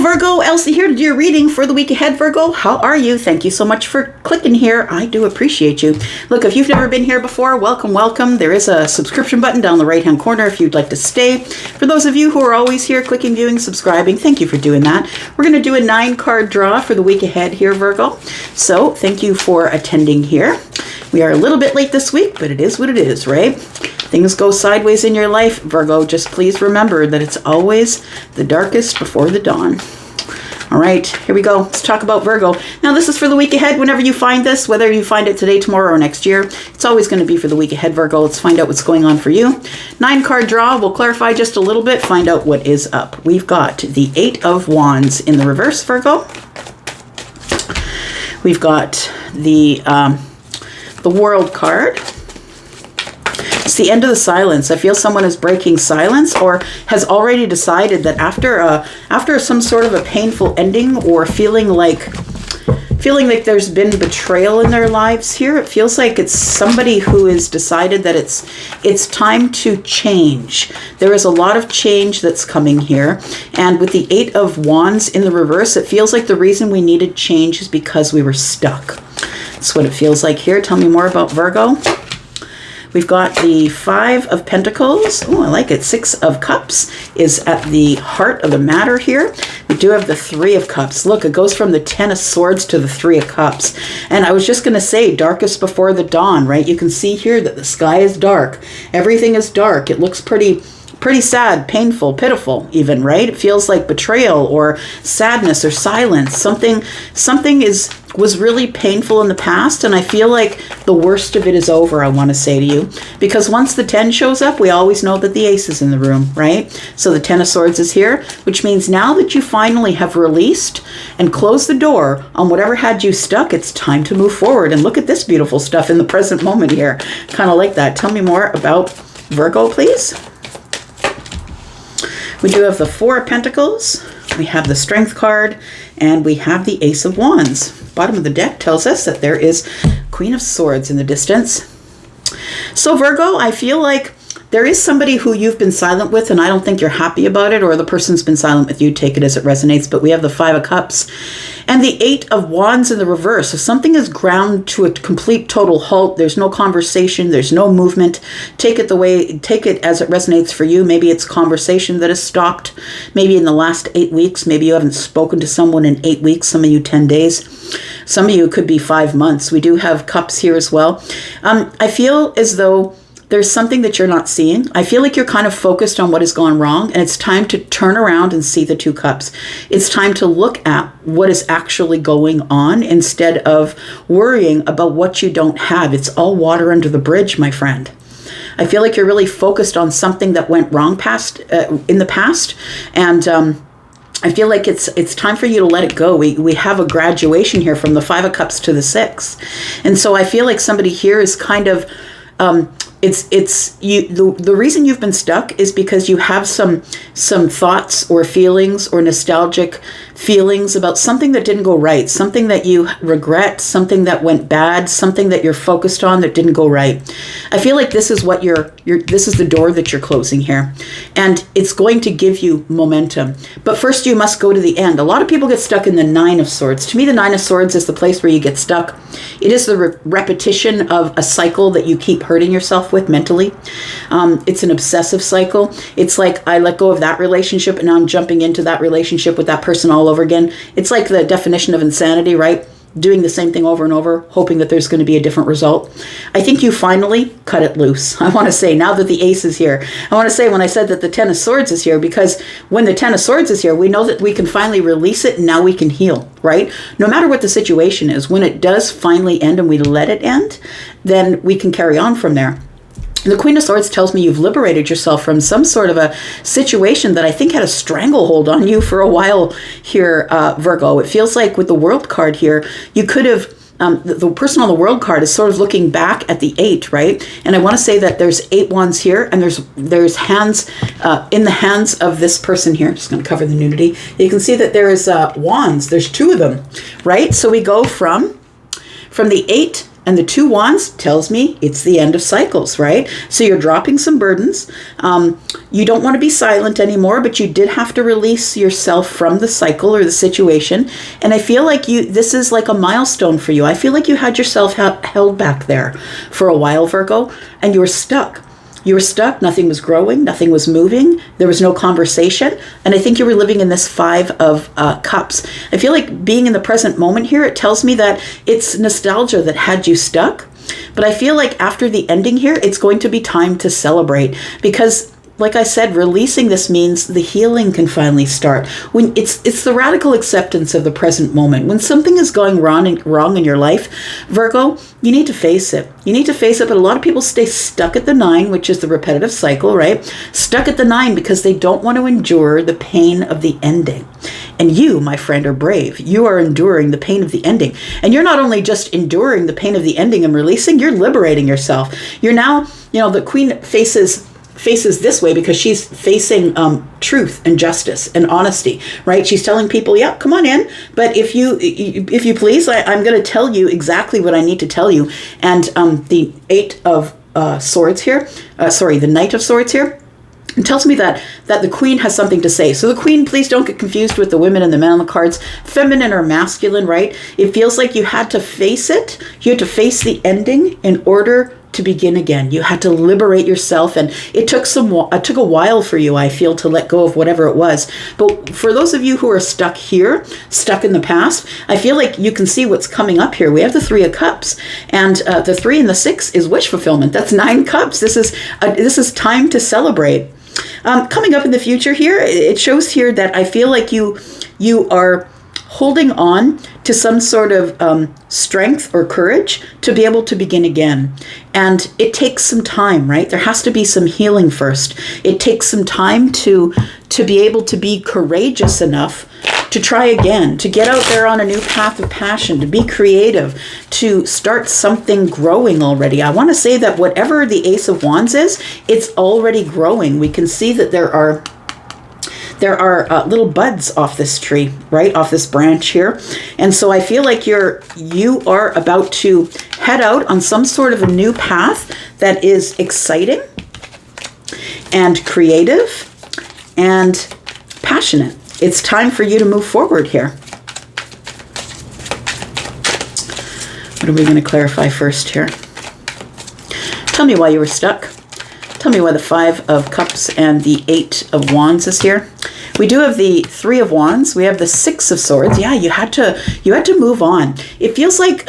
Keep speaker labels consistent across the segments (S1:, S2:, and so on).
S1: Virgo, Elsie here to do your reading for the week ahead, Virgo. How are you? Thank you so much for clicking here. I do appreciate you. Look, if you've never been here before, welcome, welcome. There is a subscription button down the right-hand corner if you'd like to stay. For those of you who are always here, clicking, viewing, subscribing, thank you for doing that. We're going to do a 9-card draw for the week ahead here, Virgo. So thank you for attending here. We are a little bit late this week, but it is what it is, right? Things go sideways in your life, Virgo. Just please remember that it's always the darkest before the dawn. All right, here we go. Let's talk about Virgo. Now, this is for the week ahead. Whenever you find this, whether you find it today, tomorrow, or next year, it's always going to be for the week ahead, Virgo. Let's find out what's going on for you. 9-card draw. We'll clarify just a little bit, find out what is up. We've got the 8 of Wands in the reverse, Virgo. We've got the World card. It's the end of the silence. I feel someone is breaking silence or has already decided that after some sort of a painful ending or feeling like there's been betrayal in their lives here, it feels like it's somebody who has decided that it's time to change. There is a lot of change that's coming here. And with the 8 of Wands in the reverse, it feels like the reason we needed change is because we were stuck. That's what it feels like here. Tell me more about Virgo. We've got the 5 of Pentacles. Oh, I like it. 6 of Cups is at the heart of the matter here. We do have the 3 of Cups. Look, it goes from the 10 of Swords to the 3 of Cups. And I was just going to say, darkest before the dawn, right? You can see here that the sky is dark. Everything is dark. It looks pretty sad, painful, pitiful even, right? It feels like betrayal or sadness or silence. Something was really painful in the past, and I feel like the worst of it is over, I want to say to you. Because once the 10 shows up, we always know that the ace is in the room, right? So the 10 of Swords is here, which means now that you finally have released and closed the door on whatever had you stuck, it's time to move forward. And look at this beautiful stuff in the present moment here. Kind of like that. Tell me more about Virgo, please. We do have the 4 of Pentacles, we have the Strength card, and we have the Ace of Wands. Bottom of the deck tells us that there is Queen of Swords in the distance. So Virgo, I feel like there is somebody who you've been silent with, and I don't think you're happy about it, or the person's been silent with you. Take it as it resonates. But we have the 5 of Cups and the 8 of Wands in the reverse. So something is ground to a complete total halt. There's no conversation. There's no movement. Take it as it resonates for you. Maybe it's conversation that has stopped. Maybe in the last 8 weeks. Maybe you haven't spoken to someone in 8 weeks. Some of you 10 days. Some of you it could be 5 months. We do have Cups here as well. I feel as though there's something that you're not seeing. I feel like you're kind of focused on what has gone wrong, and it's time to turn around and see the 2 cups. It's time to look at what is actually going on instead of worrying about what you don't have. It's all water under the bridge, my friend. I feel like you're really focused on something that went wrong in the past, and I feel like it's time for you to let it go. We have a graduation here from the 5 of Cups to the 6. And so I feel like somebody here is kind of the reason you've been stuck is because you have some thoughts or feelings or nostalgic feelings about something that didn't go right, something that you regret, something that went bad, something that you're focused on that didn't go right. I feel like this is what this is the door that you're closing here, and it's going to give you momentum. But first you must go to the end. A lot of people get stuck in the 9 of Swords. To me, the 9 of Swords is the place where you get stuck. It is the repetition of a cycle that you keep hurting yourself with mentally. It's an obsessive cycle. It's like I let go of that relationship and now I'm jumping into that relationship with that person all over again. It's like the definition of insanity, right? Doing the same thing over and over, hoping that there's going to be a different result. I think you finally cut it loose. I want to say, now that the ace is here, I want to say when I said that the 10 of Swords is here, because when the 10 of Swords is here, we know that we can finally release it and now we can heal, right? No matter what the situation is, when it does finally end and we let it end, then we can carry on from there. The Queen of Swords tells me you've liberated yourself from some sort of a situation that I think had a stranglehold on you for a while here, Virgo. It feels like with the World card here, you could have, the person on the World card is sort of looking back at the 8, right? And I want to say that there's 8 wands here, and there's hands in the hands of this person here. I'm just going to cover the nudity. You can see that there is wands. There's 2 of them, right? So we go from the 8 And the 2 wands tells me it's the end of cycles, right? So you're dropping some burdens. You don't want to be silent anymore, but you did have to release yourself from the cycle or the situation. And I feel like this is like a milestone for you. I feel like you had yourself held back there for a while, Virgo, and you were stuck. You were stuck. Nothing was growing. Nothing was moving. There was no conversation. And I think you were living in this 5 of Cups. I feel like being in the present moment here, it tells me that it's nostalgia that had you stuck. But I feel like after the ending here, it's going to be time to celebrate, because like I said, releasing this means the healing can finally start. When it's the radical acceptance of the present moment. When something is going wrong in your life, Virgo, you need to face it. You need to face it, but a lot of people stay stuck at the 9, which is the repetitive cycle, right? Stuck at the 9 because they don't want to endure the pain of the ending. And you, my friend, are brave. You are enduring the pain of the ending. And you're not only just enduring the pain of the ending and releasing, you're liberating yourself. You're now, the Queen faces this way because she's facing truth and justice and honesty, right? She's telling people, yeah, come on in, but if you please, I'm going to tell you exactly what I need to tell you. And the 8 of Swords here, the Knight of Swords here, it tells me that the Queen has something to say. So the Queen, please don't get confused with the women and the men on the cards, feminine or masculine, right? It feels like you had to face it. You had to face the ending in order to begin again. You had to liberate yourself, and it took a while for you, I feel, to let go of whatever it was. But for those of you who are stuck here, stuck in the past, I feel like you can see what's coming up here. We have the 3 of Cups, and the 3 and the 6 is wish fulfillment. That's 9 cups. This is time to celebrate. Coming up in the future here, it shows here that I feel like you are holding on to some sort of strength or courage to be able to begin again. And it takes some time, right? There has to be some healing first. It takes some time to be able to be courageous enough to try again, to get out there on a new path of passion, to be creative, to start something growing already. I want to say that whatever the Ace of Wands is, it's already growing. We can see that there are little buds off this tree, right? Off this branch here. And so I feel like you are about to head out on some sort of a new path that is exciting and creative and passionate. It's time for you to move forward here. What are we going to clarify first here? Tell me why you were stuck. Tell me why the 5 of Cups and the 8 of Wands is here. We do have the 3 of Wands. We have the 6 of Swords. Yeah, you had to move on. It feels like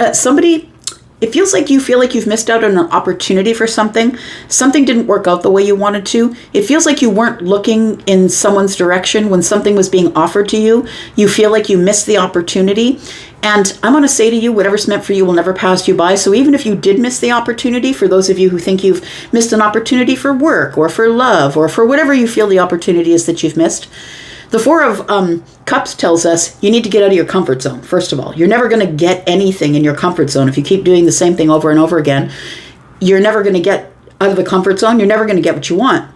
S1: you feel like you've missed out on an opportunity for something. Something didn't work out the way you wanted to. It feels like you weren't looking in someone's direction when something was being offered to you. You feel like you missed the opportunity. And I'm going to say to you, whatever's meant for you will never pass you by. So even if you did miss the opportunity, for those of you who think you've missed an opportunity for work or for love or for whatever you feel the opportunity is that you've missed, the 4 of Cups tells us you need to get out of your comfort zone, first of all. You're never going to get anything in your comfort zone. If you keep doing the same thing over and over again, you're never going to get out of the comfort zone. You're never going to get what you want.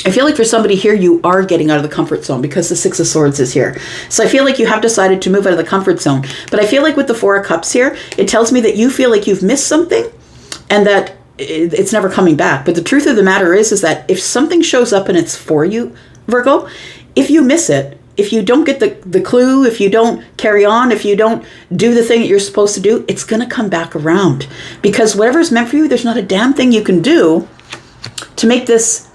S1: I feel like for somebody here, you are getting out of the comfort zone because the 6 of Swords is here. So I feel like you have decided to move out of the comfort zone. But I feel like with the 4 of Cups here, it tells me that you feel like you've missed something and that it's never coming back. But the truth of the matter is that if something shows up and it's for you, Virgo, if you miss it, if you don't get the clue, if you don't carry on, if you don't do the thing that you're supposed to do, it's going to come back around. Because whatever's meant for you, there's not a damn thing you can do to make this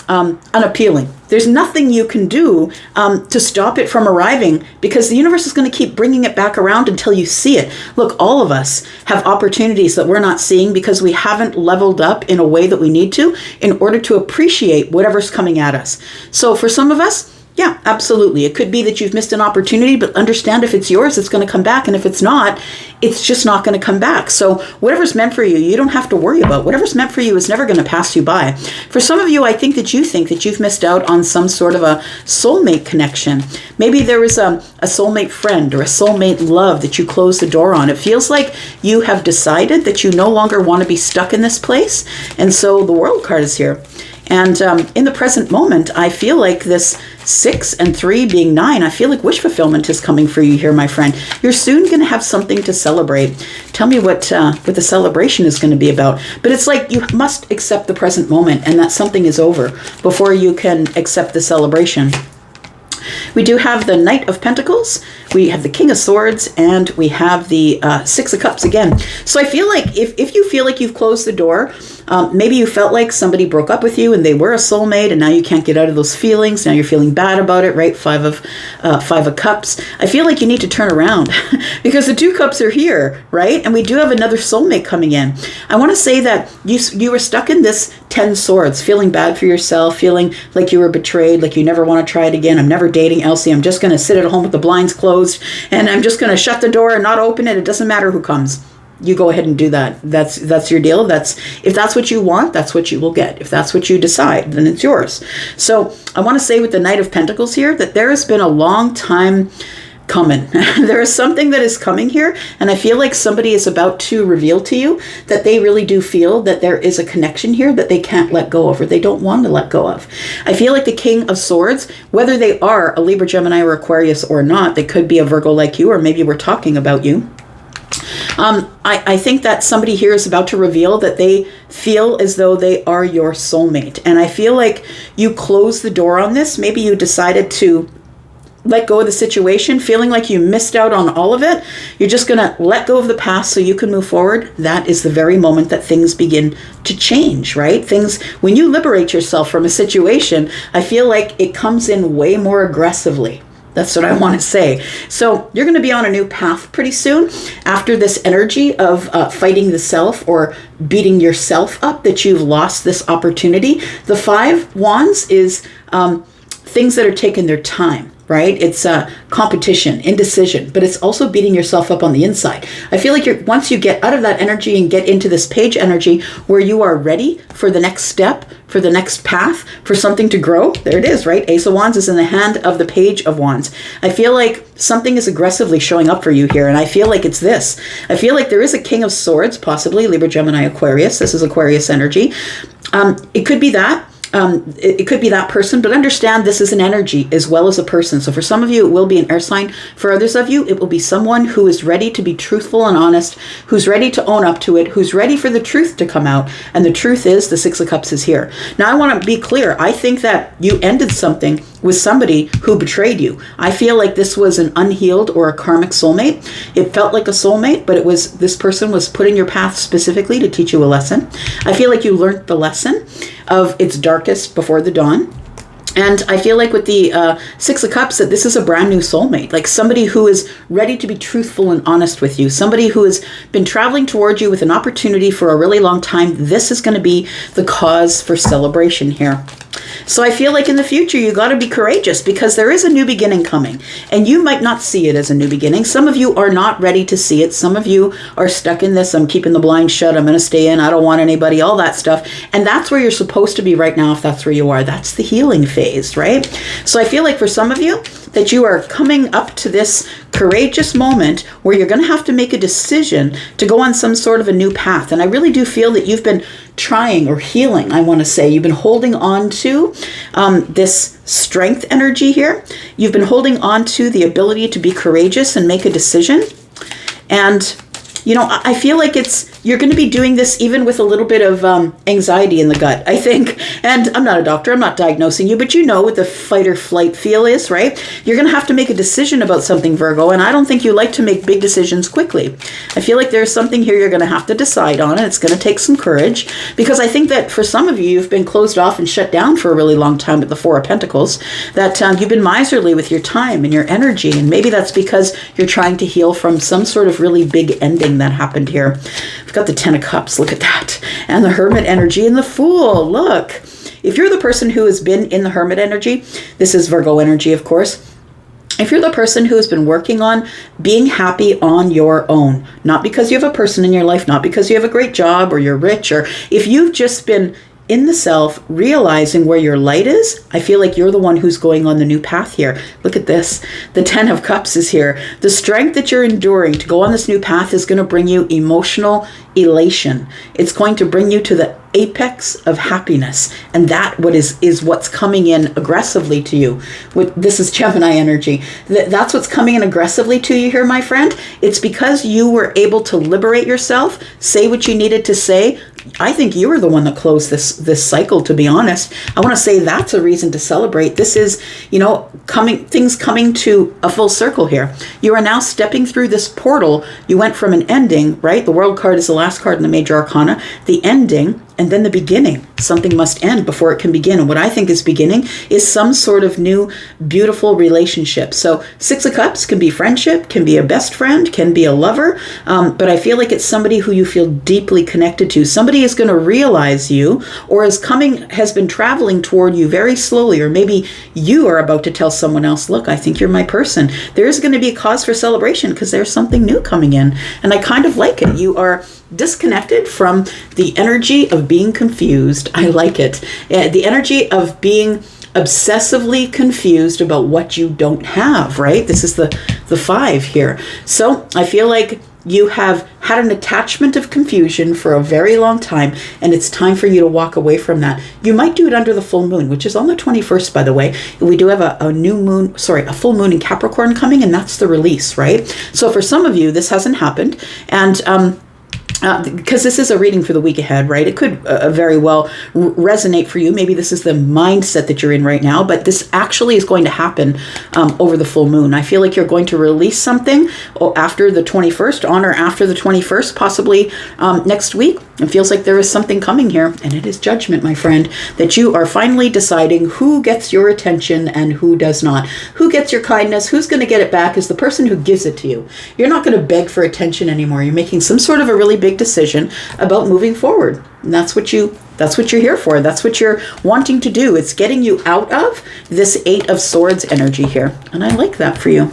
S1: unappealing. There's nothing you can do to stop it from arriving, because the universe is going to keep bringing it back around until you see it. Look, all of us have opportunities that we're not seeing because we haven't leveled up in a way that we need to in order to appreciate whatever's coming at us. So for some of us, yeah, absolutely. It could be that you've missed an opportunity, but understand if it's yours, it's going to come back. And if it's not, it's just not going to come back. So whatever's meant for you, you don't have to worry about. Whatever's meant for you is never going to pass you by. For some of you, I think that you've missed out on some sort of a soulmate connection. Maybe there was a soulmate friend or a soulmate love that you closed the door on. It feels like you have decided that you no longer want to be stuck in this place. And so the World card is here. And in the present moment, I feel like this 6 and 3 being 9, I feel like wish fulfillment is coming for you here, my friend. You're soon going to have something to celebrate. Tell me what the celebration is going to be about. But it's like you must accept the present moment and that something is over before you can accept the celebration. We do have the Knight of Pentacles, we have the King of Swords, and we have the Six of Cups again. So I feel like if you feel like you've closed the door, maybe you felt like somebody broke up with you and they were a soulmate and now you can't get out of those feelings. Now you're feeling bad about it, right? Five of Cups. I feel like you need to turn around because the 2 Cups are here, right? And we do have another soulmate coming in. I want to say that you were stuck in this 10 Swords, feeling bad for yourself, feeling like you were betrayed, like you never want to try it again. I'm never dating Elsie. I'm just going to sit at home with the blinds closed and I'm just going to shut the door and not open it. It doesn't matter who comes. You go ahead and do that. That's your deal. If that's what you want, that's what you will get. If that's what you decide, then it's yours. So I want to say with the Knight of Pentacles here that there has been a long time coming. There is something that is coming here, and I feel like somebody is about to reveal to you that they really do feel that there is a connection here that they can't let go of or they don't want to let go of. I feel like the King of Swords, whether they are a Libra, Gemini, or Aquarius or not, they could be a Virgo like you, or maybe we're talking about you. I think that somebody here is about to reveal that they feel as though they are your soulmate. And I feel like you closed the door on this. Maybe you decided to let go of the situation, feeling like you missed out on all of it. You're just going to let go of the past so you can move forward. That is the very moment that things begin to change, right? When you liberate yourself from a situation, I feel like it comes in way more aggressively. That's what I want to say. So you're going to be on a new path pretty soon after this energy of fighting the self or beating yourself up that you've lost this opportunity. The 5 Wands is things that are taking their time. Right? It's competition, indecision, but it's also beating yourself up on the inside. I feel like once you get out of that energy and get into this page energy where you are ready for the next step, for the next path, for something to grow. There it is, right? Ace of Wands is in the hand of the Page of Wands. I feel like something is aggressively showing up for you here, and I feel like it's this. I feel like there is a King of Swords, possibly Libra, Gemini, Aquarius. This is Aquarius energy. It could be that. It could be that person, but understand this is an energy as well as a person. So for some of you, it will be an air sign. For others of you, it will be someone who is ready to be truthful and honest, who's ready to own up to it, who's ready for the truth to come out. And the truth is the 6 of Cups is here. Now, I want to be clear. I think that you ended something with somebody who betrayed you. I feel like this was an unhealed or a karmic soulmate. It felt like a soulmate, but this person was put in your path specifically to teach you a lesson. I feel like you learned the lesson of it's darkest before the dawn. And I feel like with the 6 of Cups that this is a brand new soulmate, like somebody who is ready to be truthful and honest with you, somebody who has been traveling towards you with an opportunity for a really long time. This is going to be the cause for celebration here. So I feel like in the future, you got to be courageous because there is a new beginning coming and you might not see it as a new beginning. Some of you are not ready to see it. Some of you are stuck in this. I'm keeping the blinds shut. I'm going to stay in. I don't want anybody, all that stuff. And that's where you're supposed to be right now. If that's where you are, that's the healing phase, right? So I feel like for some of you that you are coming up to this courageous moment where you're going to have to make a decision to go on some sort of a new path. And I really do feel that you've been trying or healing, I want to say. You've been holding on to this strength energy here. You've been holding on to the ability to be courageous and make a decision. And, you know, I feel like you're going to be doing this even with a little bit of anxiety in the gut, I think. And I'm not a doctor. I'm not diagnosing you, but you know what the fight or flight feel is, right? You're going to have to make a decision about something, Virgo, and I don't think you like to make big decisions quickly. I feel like there's something here you're going to have to decide on, and it's going to take some courage, because I think that for some of you, you've been closed off and shut down for a really long time with the 4 of Pentacles, that you've been miserly with your time and your energy, and maybe that's because you're trying to heal from some sort of really big ending that happened here. We've got the 10 of Cups, look at that, and the Hermit energy and the Fool, look. If you're the person who has been in the Hermit energy, this is Virgo energy, of course. If you're the person who has been working on being happy on your own, not because you have a person in your life, not because you have a great job or you're rich, or if you've just been in the self, realizing where your light is, I feel like you're the one who's going on the new path here. Look at this. The 10 of Cups is here. The strength that you're enduring to go on this new path is going to bring you emotional elation. It's going to bring you to the apex of happiness, and that what is what's coming in aggressively to you. This is Gemini energy. That's what's coming in aggressively to you here, my friend. It's because you were able to liberate yourself, say what you needed to say. I think you were the one that closed this cycle, to be honest. I want to say that's a reason to celebrate. This is, things coming to a full circle here. You are now stepping through this portal. You went from an ending, right? The World card is the last card in the major arcana. The ending, and then the beginning. Something must end before it can begin. And what I think is beginning is some sort of new, beautiful relationship. So 6 of Cups can be friendship, can be a best friend, can be a lover. But I feel like it's somebody who you feel deeply connected to. Somebody is going to realize you, or has been traveling toward you very slowly. Or maybe you are about to tell someone else, look, I think you're my person. There's going to be a cause for celebration because there's something new coming in. And I kind of like it. You are disconnected from the energy of being confused. I like it. The energy of being obsessively confused about what you don't have, right? This is the 5 here. So I feel like you have had an attachment of confusion for a very long time, and it's time for you to walk away from that. You might do it under the full moon, which is on the 21st, by the way. We do have a full moon in Capricorn coming, and that's the release, right? So for some of you, this hasn't happened, and because this is a reading for the week ahead, right? It could very well resonate for you. Maybe this is the mindset that you're in right now, but this actually is going to happen over the full moon. I feel like you're going to release something after the 21st, on or after the 21st, possibly next week. It feels like there is something coming here, and it is judgment, my friend, that you are finally deciding who gets your attention and who does not. Who gets your kindness, who's going to get it back is the person who gives it to you. You're not going to beg for attention anymore. You're making some sort of a really big decision about moving forward. And that's what you're here for. That's what you're wanting to do. It's getting you out of this 8 of Swords energy here. And I like that for you.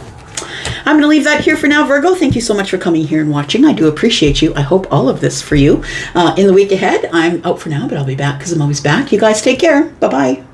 S1: I'm going to leave that here for now, Virgo. Thank you so much for coming here and watching. I do appreciate you. I hope all of this for you. In the week ahead, I'm out for now, but I'll be back because I'm always back. You guys take care. Bye-bye.